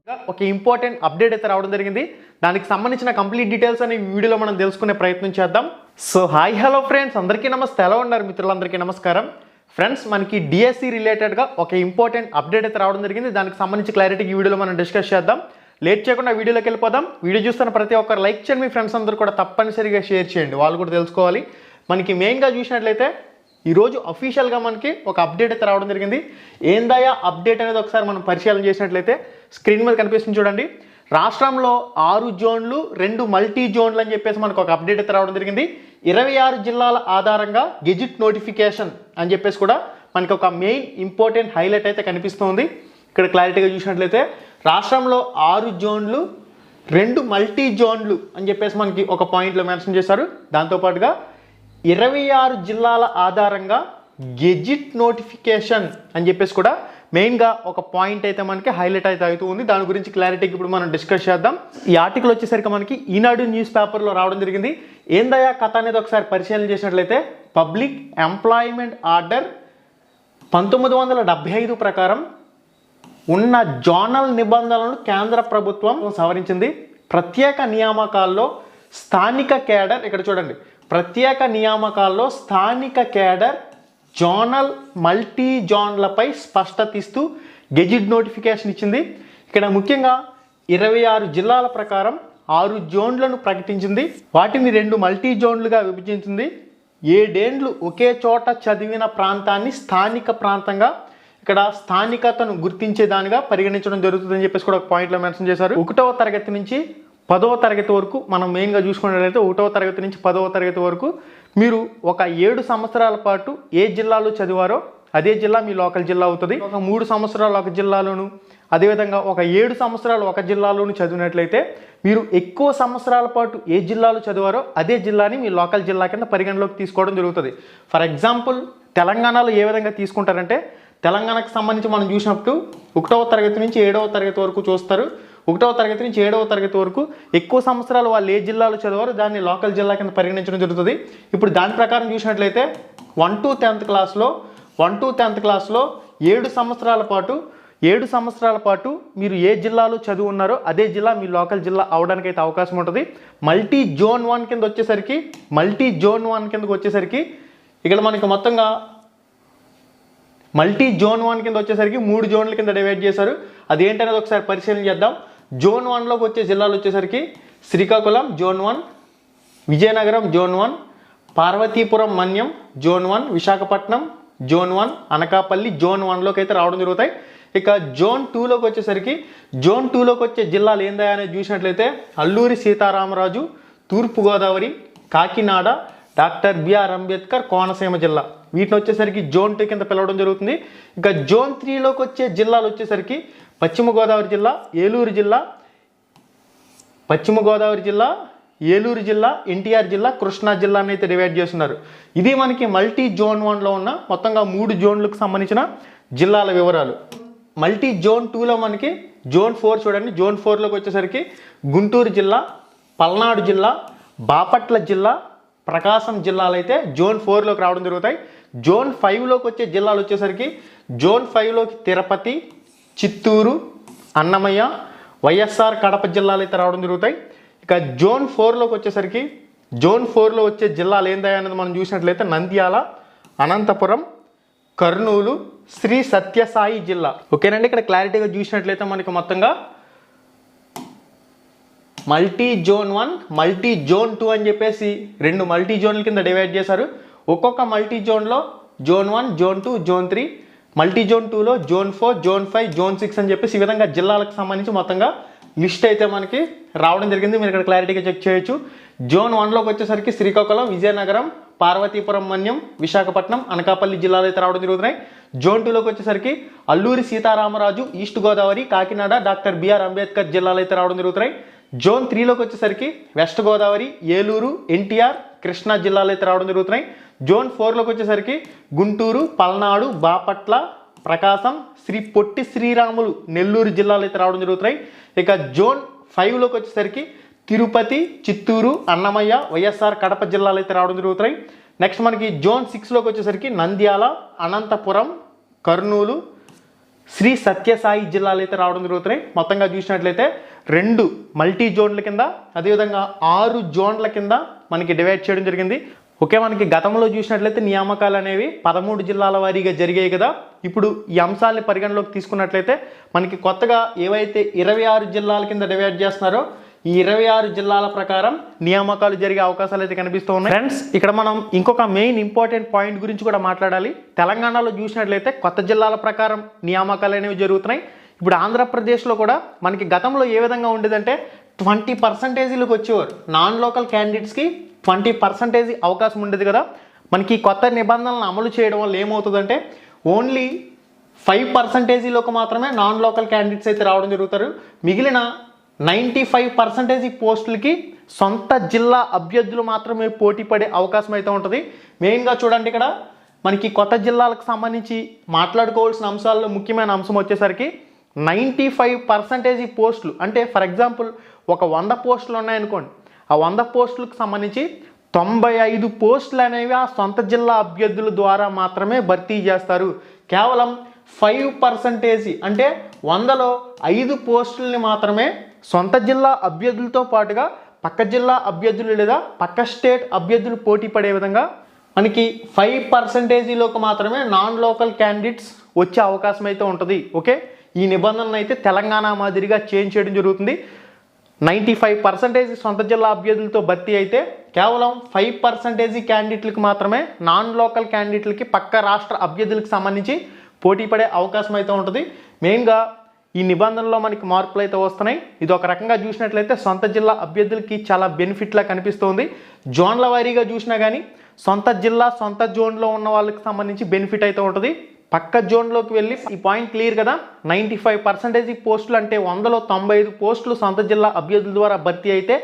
ఒక important update అయితే రావడం జరిగింది. దానికి సంబంధించిన కంప్లీట్ డీటెయిల్స్ అని వీడియోలో మనం తెలుసుకునే ప్రయత్నం చేద్దాం. సో హాయ్ హలో ఫ్రెండ్స్, అందరికీ నమస్తే. ఎలా ఉన్నారు మిత్రులందరికీ నమస్కారం. ఫ్రెండ్స్, మనకి డిఎస్సి రిలేటెడ్గా ఒక ఇంపార్టెంట్ అప్డేట్ అయితే రావడం జరిగింది. దానికి సంబంధించి క్లారిటీకి ఈ వీడియోలో మనం డిస్కస్ చేద్దాం. లేట్ చేయకుండా వీడియోలోకి వెళ్ళిపోదాం. వీడియో చూస్తున్న ప్రతి ఒక్కరు లైక్ చేయండి, మీ ఫ్రెండ్స్ అందరూ కూడా తప్పనిసరిగా షేర్ చేయండి, వాళ్ళు కూడా తెలుసుకోవాలి. మనకి మెయిన్గా చూసినట్లయితే ఈరోజు అఫీషియల్గా మనకి ఒక అప్డేట్ అయితే రావడం జరిగింది. ఏందయ్యా అప్డేట్ అనేది ఒకసారి మనం పరిశీలన చేసినట్లయితే స్క్రీన్ మీద కనిపిస్తుంది చూడండి. రాష్ట్రంలో 6 జోన్లు 2 మల్టీ జోన్లు అని చెప్పేసి మనకు ఒక అప్డేట్ అయితే రావడం జరిగింది. 26 జిల్లాల ఆధారంగా గెజిట్ నోటిఫికేషన్ అని చెప్పేసి కూడా మనకి ఒక మెయిన్ ఇంపార్టెంట్ హైలైట్ అయితే కనిపిస్తుంది. ఇక్కడ క్లారిటీగా చూసినట్లయితే రాష్ట్రంలో 6 జోన్లు 2 మల్టీ జోన్లు అని చెప్పేసి మనకి ఒక పాయింట్లో మెన్షన్ చేశారు. దాంతోపాటుగా 26 జిల్లాల ఆధారంగా గెజిట్ నోటిఫికేషన్ అని చెప్పేసి కూడా మెయిన్గా ఒక పాయింట్ అయితే మనకి హైలైట్ అయితే అవుతూ ఉంది. దాని గురించి క్లారిటీకి ఇప్పుడు మనం డిస్కస్ చేద్దాం. ఈ ఆర్టికల్ వచ్చేసరికి మనకి ఈనాడు న్యూస్ పేపర్లో రావడం జరిగింది. ఏందయ్యా కథ అనేది ఒకసారి పరిశీలన చేసినట్లయితే పబ్లిక్ ఎంప్లాయ్మెంట్ ఆర్డర్ 1975 ప్రకారం ఉన్న జోనల్ నిబంధనలను కేంద్ర ప్రభుత్వం సవరించింది. ప్రత్యేక నియామకాల్లో స్థానిక కేడర్, ఇక్కడ చూడండి, ప్రత్యేక నియామకాల్లో స్థానిక కేడర్ జోనల్ మల్టీ జోన్లపై స్పష్టత ఇస్తూ గెజిట్ నోటిఫికేషన్ ఇచ్చింది. ఇక్కడ ముఖ్యంగా 26 జిల్లాల ప్రకారం 6 జోన్లను ప్రకటించింది. వాటిని 2 మల్టీ జోన్లుగా విభజించింది. 7 ఏళ్ళు ఒకే చోట చదివిన ప్రాంతాన్ని స్థానిక ప్రాంతంగా, ఇక్కడ స్థానికతను గుర్తించేదానిగా పరిగణించడం జరుగుతుందని చెప్పేసి కూడా ఒక పాయింట్లో మెన్షన్ చేశారు. 1వ తరగతి నుంచి 10వ తరగతి వరకు మనం మెయిన్గా చూసుకున్నట్లయితే 1వ తరగతి నుంచి 10వ తరగతి వరకు మీరు ఒక 7 సంవత్సరాల పాటు ఏ జిల్లాలో చదివారో అదే జిల్లా మీ లోకల్ జిల్లా అవుతుంది. ఒక 3 సంవత్సరాలు ఒక జిల్లాలోను, అదేవిధంగా ఒక 7 సంవత్సరాలు ఒక జిల్లాలోను చదివినట్లయితే మీరు ఎక్కువ సంవత్సరాల పాటు ఏ జిల్లాలో చదివారో అదే జిల్లాని మీ లోకల్ జిల్లా కింద పరిగణలోకి తీసుకోవడం జరుగుతుంది. ఫర్ ఎగ్జాంపుల్ తెలంగాణలో ఏ విధంగా తీసుకుంటారంటే, తెలంగాణకు సంబంధించి మనం చూసినప్పుడు 1వ తరగతి నుంచి 7వ తరగతి వరకు చూస్తారు. 1వ తరగతి నుంచి 7వ తరగతి వరకు ఎక్కువ సంవత్సరాలు వాళ్ళు ఏ జిల్లాలో చదివారో దాన్ని లోకల్ జిల్లా కింద పరిగణించడం జరుగుతుంది. ఇప్పుడు దాని ప్రకారం చూసినట్లయితే 1 to 10th క్లాస్లో 7 సంవత్సరాల పాటు మీరు ఏ జిల్లాలో చదువు ఉన్నారో అదే జిల్లా మీ లోకల్ జిల్లా అవడానికి అయితే అవకాశం ఉంటుంది. మల్టీ జోన్ 1 కింద వచ్చేసరికి ఇక్కడ మనకి మొత్తంగా మల్టీ జోన్ 1 కింద వచ్చేసరికి 3 జోన్ల కింద డివైడ్ చేశారు. అదేంటనేది ఒకసారి పరిశీలన చేద్దాం. జోన్ 1లోకి వచ్చే జిల్లాలు వచ్చేసరికి Srikakulam zone 1, Vizianagaram zone 1, Parvathipuram Manyam zone 1, Visakhapatnam zone 1, Anakapalli zone 1లోకి అయితే రావడం జరుగుతాయి. ఇక జోన్ 2లోకి వచ్చే జిల్లాలు ఏందా అనేది చూసినట్లయితే అల్లూరి సీతారామరాజు, తూర్పుగోదావరి, కాకినాడ, డాక్టర్ బిఆర్ అంబేద్కర్ కోనసీమ జిల్లా, వీటిని వచ్చేసరికి జోన్ 2 కింద పిలవడం జరుగుతుంది. ఇక జోన్ 3లోకి వచ్చే జిల్లాలు వచ్చేసరికి పశ్చిమ గోదావరి జిల్లా, ఏలూరు జిల్లా, ఎన్టీఆర్ జిల్లా, కృష్ణా జిల్లాని అయితే డివైడ్ చేస్తున్నారు. ఇది మనకి మల్టీ జోన్ 1లో ఉన్న మొత్తంగా 3 జోన్లకు సంబంధించిన జిల్లాల వివరాలు. మల్టీ జోన్ 2లో మనకి జోన్ 4 చూడండి. జోన్ 4లోకి వచ్చేసరికి గుంటూరు జిల్లా, పల్నాడు జిల్లా, బాపట్ల జిల్లా, ప్రకాశం జిల్లాలు అయితే జోన్ 4లోకి రావడం జరుగుతాయి. జోన్ 5లోకి వచ్చే జిల్లాలు వచ్చేసరికి జోన్ 5లోకి తిరుపతి, చిత్తూరు, అన్నమయ్య, వైఎస్ఆర్ కడప జిల్లాలు అయితే రావడం జరుగుతాయి. ఇక జోన్ 4లోకి వచ్చేసరికి జోన్ 4లో వచ్చే జిల్లాలు ఏందా అనేది మనం చూసినట్లయితే నంద్యాల, అనంతపురం, కర్నూలు, శ్రీ సత్యసాయి జిల్లా. ఓకేనండి, ఇక్కడ క్లారిటీగా చూసినట్లయితే మనకి మొత్తంగా మల్టీ జోన్ 1, మల్టీ జోన్ 2 అని చెప్పేసి 2 మల్టీ జోన్ల కింద డివైడ్ చేశారు. ఒక్కొక్క మల్టీ జోన్లో zone 1, zone 2, zone 3, multi zone 2లో జోన్ 4, జోన్ 5, జోన్ 6 అని చెప్పేసి ఈ విధంగా జిల్లాలకు సంబంధించి మొత్తంగా లిస్ట్ అయితే మనకి రావడం జరిగింది. మీరు ఇక్కడ క్లారిటీగా చెక్ చేయొచ్చు. జోన్ 1లోకి వచ్చేసరికి శ్రీకాకుళం, విజయనగరం, పార్వతీపురం మన్యం, విశాఖపట్నం, అనకాపల్లి జిల్లాలు అయితే రావడం జరుగుతున్నాయి. జోన్ 2లోకి వచ్చేసరికి Alluri Sitarama Raju, east Godavari, Kakinada, doctor BR Ambedkar జిల్లాలు అయితే రావడం జరుగుతున్నాయి. జోన్ 3లోకి వచ్చేసరికి వెస్ట్ గోదావరి, ఏలూరు, ఎన్టీఆర్, కృష్ణా జిల్లాలు అయితే రావడం జరుగుతున్నాయి. జోన్ 4లోకి వచ్చేసరికి గుంటూరు, పల్నాడు, బాపట్ల, ప్రకాశం, శ్రీ పొట్టి శ్రీరాములు, నెల్లూరు జిల్లాలు అయితే రావడం జరుగుతున్నాయి. ఇక జోన్ 5లోకి వచ్చేసరికి తిరుపతి, చిత్తూరు, అన్నమయ్య, వైఎస్ఆర్ కడప జిల్లాలు అయితే రావడం జరుగుతున్నాయి. నెక్స్ట్ మనకి జోన్ 6లోకి వచ్చేసరికి నంద్యాల, అనంతపురం, కర్నూలు, శ్రీ సత్యసాయి జిల్లాలు అయితే రావడం జరుగుతున్నాయి. మొత్తంగా చూసినట్లయితే 2 మల్టీ జోన్ల కింద, అదేవిధంగా 6 జోన్ల కింద మనకి డివైడ్ చేయడం జరిగింది. ఓకే, మనకి గతంలో చూసినట్లయితే నియామకాలు అనేవి 13 జిల్లాల వారీగా జరిగాయి కదా. ఇప్పుడు ఈ అంశాలని పరిగణలోకి తీసుకున్నట్లయితే మనకి కొత్తగా ఏవైతే 26 జిల్లాల కింద డివైడ్ చేస్తున్నారో ఈ 26 జిల్లాల ప్రకారం నియామకాలు జరిగే అవకాశాలు అయితే కనిపిస్తూ ఉన్నాయి. ఫ్రెండ్స్, ఇక్కడ మనం ఇంకొక మెయిన్ ఇంపార్టెంట్ పాయింట్ గురించి కూడా మాట్లాడాలి. తెలంగాణలో చూసినట్లయితే కొత్త జిల్లాల ప్రకారం నియామకాలు అనేవి జరుగుతున్నాయి. ఇప్పుడు ఆంధ్రప్రదేశ్లో కూడా మనకి గతంలో ఏ విధంగా ఉండేదంటే 20% వచ్చేవారు. నాన్ లోకల్ క్యాండిడేట్స్కి 20% అవకాశం ఉండేది కదా. మనకి కొత్త నిబంధనలను అమలు చేయడం వల్ల ఏమవుతుందంటే ఓన్లీ 5% మాత్రమే నాన్ లోకల్ క్యాండిడేట్స్ అయితే రావడం జరుగుతారు. మిగిలిన 95% పోస్టులకి సొంత జిల్లా అభ్యర్థులు మాత్రమే పోటీ పడే అవకాశం అయితే ఉంటుంది. మెయిన్గా చూడండి, ఇక్కడ మనకి కొత్త జిల్లాలకు సంబంధించి మాట్లాడుకోవాల్సిన అంశాల్లో ముఖ్యమైన అంశం వచ్చేసరికి 95% పోస్టులు. అంటే ఫర్ ఎగ్జాంపుల్ ఒక 100 పోస్టులు ఉన్నాయనుకోండి, ఆ 100 పోస్టులకు సంబంధించి 95 పోస్టులు అనేవి ఆ సొంత జిల్లా అభ్యర్థుల ద్వారా మాత్రమే భర్తీ చేస్తారు. కేవలం 5% అంటే 100లో 5 పోస్టులని మాత్రమే సొంత జిల్లా అభ్యర్థులతో పాటుగా పక్క జిల్లా అభ్యర్థులు లేదా పక్క స్టేట్ అభ్యర్థులు పోటీ పడే విధంగా మనకి 5%లోకి మాత్రమే నాన్ లోకల్ క్యాండిడేట్స్ వచ్చే అవకాశం అయితే ఉంటుంది. ఓకే, ఈ నిబంధనను అయితే తెలంగాణ మాదిరిగా చేంజ్ చేయడం జరుగుతుంది. 95% సొంత జిల్లా అభ్యర్థులతో భర్తీ అయితే కేవలం 5% క్యాండిడేట్లకు మాత్రమే నాన్ లోకల్ క్యాండిడేట్లకి పక్క రాష్ట్ర అభ్యర్థులకు సంబంధించి పోటీ పడే అవకాశం అయితే ఉంటుంది. మెయిన్గా ఈ నిబంధనలో మనకి మార్పులు అయితే వస్తున్నాయి. ఇది ఒక రకంగా చూసినట్లయితే సొంత జిల్లా అభ్యర్థులకి చాలా బెనిఫిట్లా కనిపిస్తుంది. జోన్ల వారీగా చూసినా కానీ సొంత జిల్లా సొంత జోన్లో ఉన్న వాళ్ళకి సంబంధించి బెనిఫిట్ అయితే ఉంటుంది. పక్క జోన్లోకి వెళ్ళి ఈ పాయింట్ క్లియర్ కదా, 95% పోస్టులు అంటే 100లో 95 పోస్టులు సొంత జిల్లా అభ్యర్థుల ద్వారా భర్తీ అయితే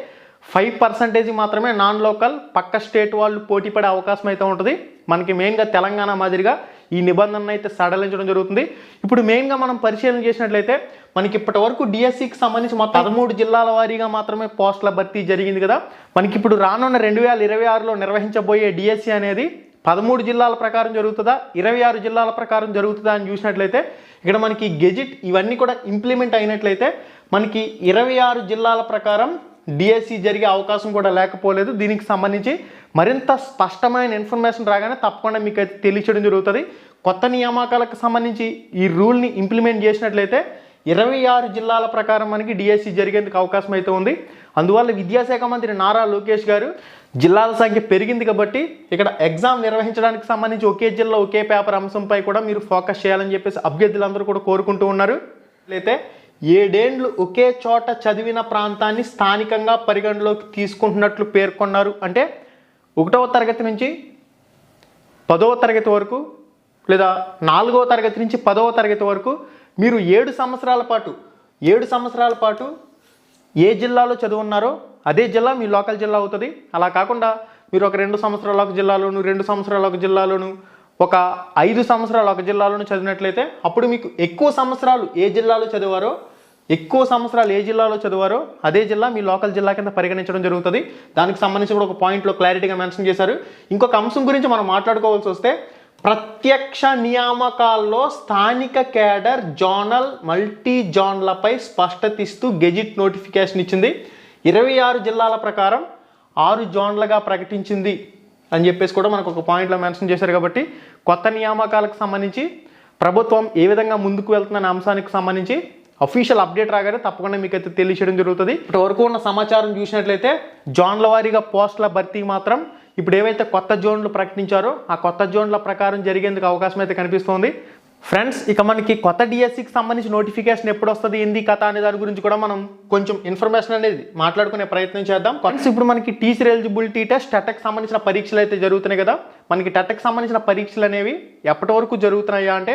5% మాత్రమే నాన్ లోకల్ పక్క స్టేట్ వాళ్ళు పోటీ పడే అవకాశం అయితే ఉంటుంది. మనకి మెయిన్గా తెలంగాణ మాదిరిగా ఈ నిబంధనను అయితే సడలించడం జరుగుతుంది. ఇప్పుడు మెయిన్గా మనం పరిశీలన చేసినట్లయితే మనకి ఇప్పటి వరకు డిఎస్సికి సంబంధించి మొత్తం 13 జిల్లాల వారీగా మాత్రమే పోస్టుల భర్తీ జరిగింది కదా. మనకి ఇప్పుడు రానున్న 2026లో నిర్వహించబోయే డిఎస్సి అనేది 13 జిల్లాల ప్రకారం జరుగుతుందా, 26 జిల్లాల ప్రకారం జరుగుతుందా అని చూసినట్లయితే ఇక్కడ మనకి గెజిట్ ఇవన్నీ కూడా ఇంప్లిమెంట్ అయినట్లయితే మనకి 26 జిల్లాల ప్రకారం డిఎస్సి జరిగే అవకాశం కూడా లేకపోలేదు. దీనికి సంబంధించి మరింత స్పష్టమైన ఇన్ఫర్మేషన్ రాగానే తప్పకుండా మీకు అయితే తెలియచేయడం జరుగుతుంది. కొత్త నియామకాలకు సంబంధించి ఈ రూల్ని ఇంప్లిమెంట్ చేసినట్లయితే 26 జిల్లాల ప్రకారం మనకి డిఎస్సి జరిగేందుకు అవకాశం అయితే ఉంది. అందువల్ల విద్యాశాఖ మంత్రి నారా లోకేష్ గారు జిల్లాల సంఖ్య పెరిగింది కాబట్టి ఇక్కడ ఎగ్జామ్ నిర్వహించడానికి సంబంధించి ఒకే జిల్లా ఒకే పేపర్ అంశంపై కూడా మీరు ఫోకస్ చేయాలని చెప్పేసి అభ్యర్థులందరూ కూడా కోరుకుంటూ ఉన్నారు. అయితే 7 ఏళ్ళు ఒకే చోట చదివిన ప్రాంతాన్ని స్థానికంగా పరిగణలోకి తీసుకుంటున్నట్లు పేర్కొన్నారు. అంటే 1వ తరగతి నుంచి 10వ తరగతి వరకు లేదా 4వ తరగతి నుంచి 10వ తరగతి వరకు మీరు 7 సంవత్సరాల పాటు ఏ జిల్లాలో చదువున్నారో అదే జిల్లా మీ లోకల్ జిల్లా అవుతుంది. అలా కాకుండా మీరు ఒక 2 సంవత్సరాల ఒక జిల్లాలోను, 2 సంవత్సరాల ఒక జిల్లాలోను, ఒక 5 సంవత్సరాలు ఒక జిల్లాలోను చదివినట్లయితే అప్పుడు మీకు ఎక్కువ సంవత్సరాలు ఏ జిల్లాలో చదివారో అదే జిల్లా మీ లోకల్ జిల్లా కింద పరిగణించడం జరుగుతుంది. దానికి సంబంధించి కూడా ఒక పాయింట్లో క్లారిటీగా మెన్షన్ చేశారు. ఇంకొక అంశం గురించి మనం మాట్లాడుకోవాల్సి వస్తే ప్రత్యక్ష నియామకాల్లో స్థానిక కేడర్ జోనల్ మల్టీ జోన్లపై స్పష్టత ఇస్తూ గెజిట్ నోటిఫికేషన్ ఇచ్చింది. 26 జిల్లాల ప్రకారం 6 జోన్లుగా ప్రకటించింది అని చెప్పేసి కూడా మనకు ఒక పాయింట్లో మెన్షన్ చేశారు. కాబట్టి కొత్త నియామకాలకు సంబంధించి ప్రభుత్వం ఏ విధంగా ముందుకు వెళ్తున్న అంశానికి సంబంధించి అఫీషియల్ అప్డేట్ రాగానే తప్పకుండా మీకు అయితే తెలియచేయడం జరుగుతుంది. ఇప్పటి వరకు ఉన్న సమాచారం చూసినట్లయితే జోన్ల వారీగా పోస్టుల భర్తీ మాత్రం ఇప్పుడు ఏవైతే కొత్త జోన్లు ప్రకటించారో ఆ కొత్త జోన్ల ప్రకారం జరిగేందుకు అవకాశం అయితే కనిపిస్తోంది. ఫ్రెండ్స్, ఇక మనకి కొత్త డిఎస్సికి సంబంధించి నోటిఫికేషన్ ఎప్పుడు వస్తుంది, ఏంది కథ అనే దాని గురించి కూడా మనం కొంచెం ఇన్ఫర్మేషన్ అనేది మాట్లాడుకునే ప్రయత్నం చేద్దాం. ఫ్రెండ్స్, ఇప్పుడు మనకి టీచర్ ఎలిజిబిలిటీ టెస్ట్ టెట్కి సంబంధించిన పరీక్షలు అయితే జరుగుతున్నాయి కదా. మనకి టెట్కి సంబంధించిన పరీక్షలు అనేవి ఎప్పటి వరకు జరుగుతున్నాయా అంటే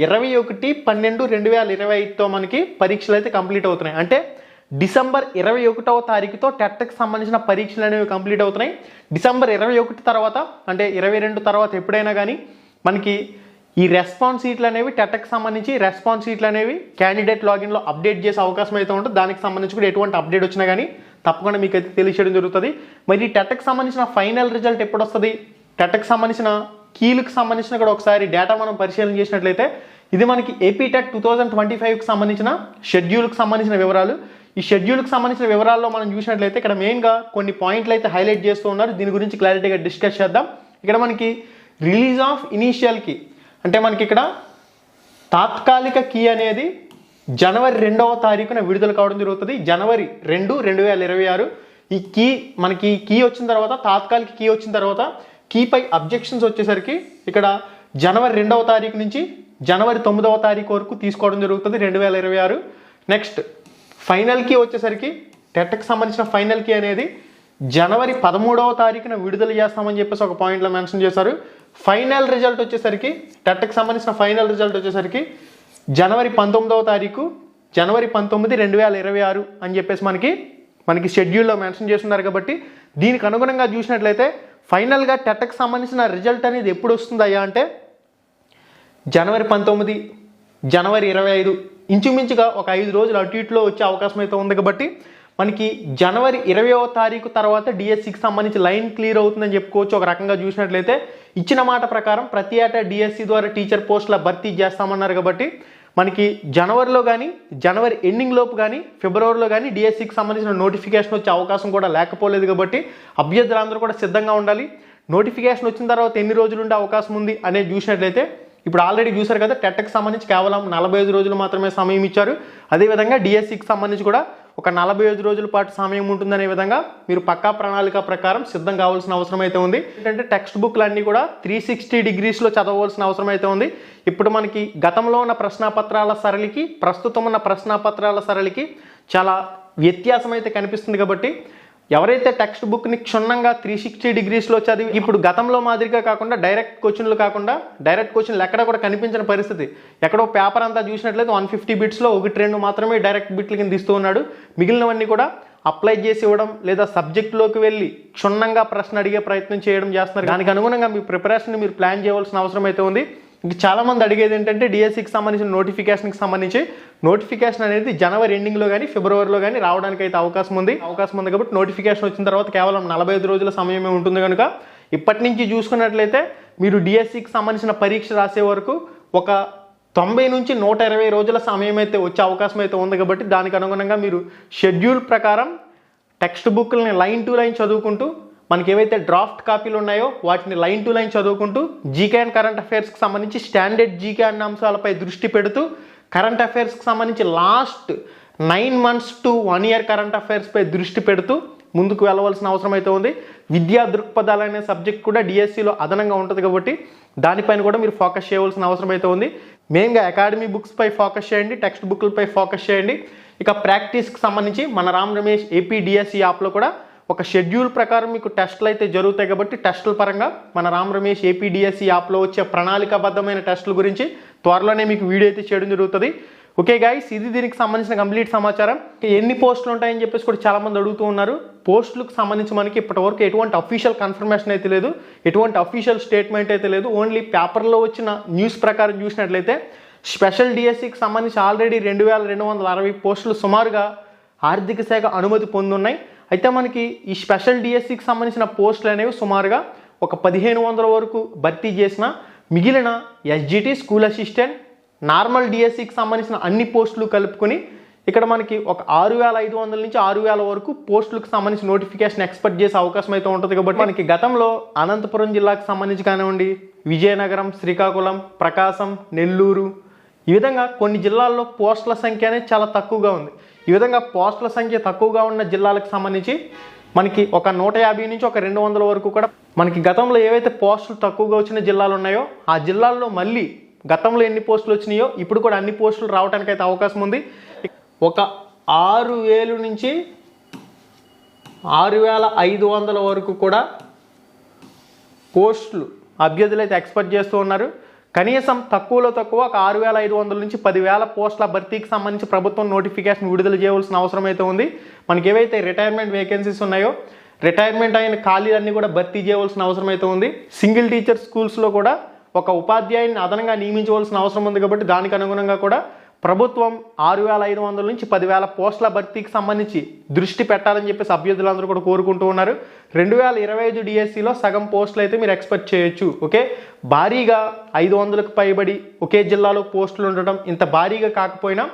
21/12/2025తో మనకి పరీక్షలు అయితే కంప్లీట్ అవుతున్నాయి. అంటే డిసెంబర్ 21వ తారీఖుతో టెట్కి సంబంధించిన పరీక్షలు అనేవి కంప్లీట్ అవుతున్నాయి. డిసెంబర్ 21 తర్వాత అంటే 22 తర్వాత ఎప్పుడైనా కానీ మనకి ఈ రెస్పాన్స్ షీట్లు అనేవి టెట్కి సంబంధించి రెస్పాన్స్ షీట్లు అనేవి క్యాండిడేట్ లాగిన్లో అప్డేట్ చేసే అవకాశం అయితే ఉంటుంది. దానికి సంబంధించి కూడా ఎటువంటి అప్డేట్ వచ్చినా కానీ తప్పకుండా మీకు అయితే తెలియచేయడం జరుగుతుంది. మరి ఈ టెట్కి సంబంధించిన ఫైనల్ రిజల్ట్ ఎప్పుడు వస్తుంది, టెట్కి సంబంధించిన కీలకు సంబంధించిన కూడా ఒకసారి డేటా మనం పరిశీలన చేసినట్లయితే ఇది మనకి ఏపీ టెట్ 2025కి సంబంధించిన షెడ్యూల్కి సంబంధించిన వివరాలు. ఈ షెడ్యూల్కి సంబంధించిన వివరాల్లో మనం చూసినట్లయితే ఇక్కడ మెయిన్గా కొన్ని పాయింట్లు అయితే హైలైట్ చేస్తూ ఉన్నారు. దీని గురించి క్లారిటీగా డిస్కస్ చేద్దాం. ఇక్కడ మనకి రిలీజ్ ఆఫ్ ఇనీషియల్ కీ అంటే మనకి ఇక్కడ తాత్కాలిక కీ అనేది జనవరి 2వ తారీఖున విడుదల కావడం జరుగుతుంది. జనవరి 2, 2026 ఈ కీ మనకి కీ వచ్చిన తర్వాత, తాత్కాలిక కీ వచ్చిన తర్వాత కీపై అబ్జెక్షన్స్ వచ్చేసరికి ఇక్కడ జనవరి 2వ తారీఖు నుంచి జనవరి 9వ తారీఖు వరకు తీసుకోవడం జరుగుతుంది 2026. నెక్స్ట్ ఫైనల్ కీ వచ్చేసరికి టెట్కి సంబంధించిన ఫైనల్ కీ అనేది జనవరి 13వ తారీఖున విడుదల చేస్తామని చెప్పేసి ఒక పాయింట్లో మెన్షన్ చేశారు. ఫైనల్ రిజల్ట్ వచ్చేసరికి టెట్కి సంబంధించిన ఫైనల్ రిజల్ట్ వచ్చేసరికి జనవరి 19వ తారీఖు, జనవరి 19, 2026 అని చెప్పేసి మనకి షెడ్యూల్లో మెన్షన్ చేస్తున్నారు. కాబట్టి దీనికి అనుగుణంగా చూసినట్లయితే ఫైనల్గా టెట్కి సంబంధించిన రిజల్ట్ అనేది ఎప్పుడు వస్తుందయ్యా అంటే జనవరి 19, జనవరి 25 ఇంచుమించుగా ఒక 5 రోజులు అటు ఇటులో వచ్చే అవకాశం అయితే ఉంది. కాబట్టి మనకి జనవరి 20వ తారీఖు తర్వాత డిఎస్సికి సంబంధించి లైన్ క్లియర్ అవుతుందని చెప్పుకోవచ్చు. ఒక రకంగా చూసినట్లయితే ఇచ్చిన మాట ప్రకారం ప్రతి ఏటా డిఎస్సి ద్వారా టీచర్ పోస్టుల భర్తీ చేస్తామన్నారు. కాబట్టి మనకి జనవరిలో కానీ, జనవరి ఎండింగ్ లోపు కానీ, ఫిబ్రవరిలో కానీ డిఎస్సికి సంబంధించిన నోటిఫికేషన్ వచ్చే అవకాశం కూడా లేకపోలేదు. కాబట్టి అభ్యర్థులందరూ కూడా సిద్ధంగా ఉండాలి. నోటిఫికేషన్ వచ్చిన తర్వాత ఎన్ని రోజులు ఉండే అవకాశం ఉంది అనేది చూసినట్లయితే ఇప్పుడు ఆల్రెడీ చూశారు కదా, టెట్కి సంబంధించి కేవలం 45 రోజులు మాత్రమే సమయం ఇచ్చారు. అదేవిధంగా డిఎస్సికి సంబంధించి కూడా ఒక 45 రోజుల పాటు సమయం ఉంటుందనే విధంగా మీరు పక్కా ప్రణాళిక ప్రకారం సిద్ధం కావాల్సిన అవసరం అయితే ఉంది. ఏంటంటే టెక్స్ట్ బుక్లు అన్నీ కూడా 360 డిగ్రీస్లో చదవవలసిన అవసరం అయితే ఉంది. ఇప్పుడు మనకి గతంలో ఉన్న ప్రశ్నాపత్రాల సరళికి, ప్రస్తుతం ఉన్న ప్రశ్నాపత్రాల సరళికి చాలా వ్యత్యాసం అయితే కనిపిస్తుంది. కాబట్టి ఎవరైతే టెక్స్ట్ బుక్ని క్షుణ్ణంగా 360 డిగ్రీస్లో చదివి ఇప్పుడు గతంలో మాదిరిగా కాకుండా డైరెక్ట్ క్వశ్చన్లు ఎక్కడ కూడా కనిపించిన పరిస్థితి, ఎక్కడో పేపర్ అంతా చూసినట్లయితే 150 బిట్స్లో 1-2 మాత్రమే డైరెక్ట్ బిట్ల కింద ఇస్తూ ఉన్నాడు. మిగిలినవన్నీ కూడా అప్లై చేసి ఇవ్వడం లేదా సబ్జెక్టులోకి వెళ్ళి క్షుణ్ణంగా ప్రశ్న అడిగే ప్రయత్నం చేయడం చేస్తున్నారు. దానికి అనుగుణంగా మీ ప్రిపరేషన్ మీరు ప్లాన్ చేయవలసిన అవసరం అయితే ఉంది. ఇంక చాలామంది అడిగేది ఏంటంటే డిఎస్సికి సంబంధించిన నోటిఫికేషన్కి సంబంధించి నోటిఫికేషన్ అనేది జనవరి ఎండింగ్లో కానీ, ఫిబ్రవరిలో కానీ రావడానికి అయితే అవకాశం ఉంది. కాబట్టి నోటిఫికేషన్ వచ్చిన తర్వాత కేవలం 45 రోజుల సమయమే ఉంటుంది. కనుక ఇప్పటి నుంచి చూసుకున్నట్లయితే మీరు డిఎస్సికి సంబంధించిన పరీక్ష రాసే వరకు ఒక 90 నుంచి 120 రోజుల సమయం అయితే వచ్చే అవకాశం అయితే ఉంది. కాబట్టి దానికి అనుగుణంగా మీరు షెడ్యూల్ ప్రకారం టెక్స్ట్ బుక్లని లైన్ టు లైన్ చదువుకుంటూ, మనకి ఏవైతే డ్రాఫ్ట్ కాపీలు ఉన్నాయో వాటిని లైన్ టు లైన్ చదువుకుంటూ, జీకే అండ్ కరెంట్ అఫైర్స్కి సంబంధించి స్టాండర్డ్ జీకే అన్న అంశాలపై దృష్టి పెడుతూ, కరెంట్ అఫైర్స్కి సంబంధించి last 9 months to 1 year current అఫైర్స్పై దృష్టి పెడుతూ ముందుకు వెళ్ళవలసిన అవసరం అయితే ఉంది. విద్యా దృక్పథాలు అనే సబ్జెక్ట్ కూడా డిఎస్సిలో అదనంగా ఉంటుంది. కాబట్టి దానిపైన కూడా మీరు ఫోకస్ చేయవలసిన అవసరం అయితే ఉంది. మెయిన్గా అకాడమీ బుక్స్పై ఫోకస్ చేయండి, టెక్స్ట్ బుక్లపై ఫోకస్ చేయండి. ఇక ప్రాక్టీస్కి సంబంధించి మన రామ్ రమేష్ ఏపీ డిఎస్సి యాప్లో కూడా ఒక షెడ్యూల్ ప్రకారం మీకు టెస్టులు అయితే జరుగుతాయి. కాబట్టి టెస్టుల పరంగా మన రామ్ రమేష్ ఏపీ డిఎస్సి యాప్లో వచ్చే ప్రణాళికాబద్ధమైన టెస్టుల గురించి త్వరలోనే మీకు వీడియో అయితే చేయడం జరుగుతుంది. ఓకే గైస్, ఇది దీనికి సంబంధించిన కంప్లీట్ సమాచారం. ఎన్ని పోస్టులు ఉంటాయని చెప్పేసి కూడా చాలామంది అడుగుతూ ఉన్నారు. పోస్టులకు సంబంధించి మనకి ఇప్పటివరకు ఎటువంటి అఫీషియల్ కన్ఫర్మేషన్ అయితే లేదు, ఎటువంటి అఫీషియల్ స్టేట్మెంట్ అయితే లేదు. ఓన్లీ పేపర్లో వచ్చిన న్యూస్ ప్రకారం చూసినట్లయితే స్పెషల్ డిఎస్సికి సంబంధించి ఆల్రెడీ 2260 పోస్టులు సుమారుగా ఆర్థిక శాఖ అనుమతి పొందున్నాయి. అయితే మనకి ఈ స్పెషల్ డిఎస్సికి సంబంధించిన పోస్టులు అనేవి సుమారుగా ఒక 1500 వరకు భర్తీ చేసిన, మిగిలిన ఎస్జిటి, స్కూల్ అసిస్టెంట్, నార్మల్ డిఎస్సికి సంబంధించిన అన్ని పోస్టులు కలుపుకొని ఇక్కడ మనకి ఒక 6500 నుంచి 6000 వరకు పోస్టులకు సంబంధించి నోటిఫికేషన్ ఎక్స్పెక్ట్ చేసే అవకాశం అయితే ఉంటుంది. కాబట్టి మనకి గతంలో అనంతపురం జిల్లాకు సంబంధించి కానివ్వండి, విజయనగరం, శ్రీకాకుళం, ప్రకాశం, నెల్లూరు, ఈ విధంగా కొన్ని జిల్లాల్లో పోస్టుల సంఖ్య అనేది చాలా తక్కువగా ఉంది. ఈ విధంగా పోస్టుల సంఖ్య తక్కువగా ఉన్న జిల్లాలకు సంబంధించి మనకి ఒక 150 నుంచి ఒక 200 వరకు కూడా మనకి గతంలో ఏవైతే పోస్టులు తక్కువగా వచ్చిన జిల్లాలు ఉన్నాయో ఆ జిల్లాల్లో మళ్ళీ గతంలో ఎన్ని పోస్టులు వచ్చినాయో ఇప్పుడు కూడా అన్ని పోస్టులు రావడానికి అయితే అవకాశం ఉంది. ఒక 6000 నుంచి 6500 వరకు కూడా పోస్టులు అభ్యర్థులు అయితే ఎక్స్పెక్ట్ చేస్తూ ఉన్నారు. కనీసం తక్కువలో తక్కువ ఒక 6500 నుంచి 10,000 పోస్టుల భర్తీకి సంబంధించి ప్రభుత్వం నోటిఫికేషన్ విడుదల చేయవలసిన అవసరం అయితే ఉంది. మనకి ఏవైతే రిటైర్మెంట్ వేకెన్సీస్ ఉన్నాయో రిటైర్మెంట్ అయిన ఖాళీలన్నీ కూడా భర్తీ చేయవలసిన అవసరం అయితే ఉంది. సింగిల్ టీచర్ స్కూల్స్లో కూడా ఒక ఉపాధ్యాయుని అదనంగా నియమించవలసిన అవసరం ఉంది. కాబట్టి దానికి అనుగుణంగా కూడా ప్రభుత్వం 6,500 నుంచి 10,000 పోస్టుల భర్తీకి సంబంధించి దృష్టి పెట్టాలని చెప్పేసి అభ్యర్థులందరూ కూడా కోరుకుంటూ ఉన్నారు. 2025 డిఎస్సిలో సగం పోస్టులు అయితే మీరు ఎక్స్పెక్ట్ చేయొచ్చు. ఓకే, భారీగా 500కు పైబడి ఒకే జిల్లాలో పోస్టులు ఉండడం ఇంత భారీగా కాకపోయినా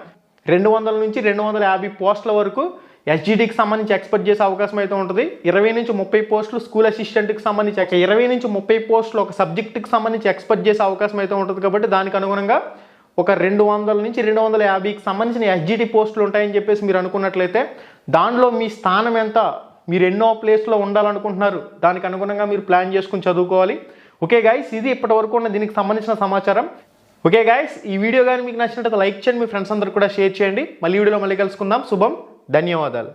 200 నుంచి 250 పోస్టుల వరకు ఎస్జిటికి సంబంధించి ఎక్స్పెక్ట్ చేసే అవకాశం అయితే ఉంటుంది. 20 నుంచి 30 పోస్టులు స్కూల్ అసిస్టెంట్కి సంబంధించి 20 నుంచి 30 పోస్టులు ఒక సబ్జెక్టుకి సంబంధించి ఎక్స్పెక్ట్ చేసే అవకాశం అయితే ఉంటుంది. కాబట్టి దానికి అనుగుణంగా ఒక 200 నుంచి 250కి సంబంధించిన ఎస్జిటి పోస్టులు ఉంటాయని చెప్పేసి మీరు అనుకున్నట్లయితే దానిలో మీ స్థానం ఎంత, మీరు ఎన్నో ప్లేస్లో ఉండాలనుకుంటున్నారు, దానికి అనుగుణంగా మీరు ప్లాన్ చేసుకుని చదువుకోవాలి. ఓకే గైస్, ఇది ఇప్పటి వరకు ఉన్న దీనికి సంబంధించిన సమాచారం. ఓకే గైస్, ఈ వీడియో కానీ మీకు నచ్చినట్లయితే లైక్ చేయండి, మీ ఫ్రెండ్స్ అందరూ కూడా షేర్ చేయండి. మళ్ళీ వీడియోలో మళ్ళీ కలుసుకుందాం. శుభం, ధన్యవాదాలు.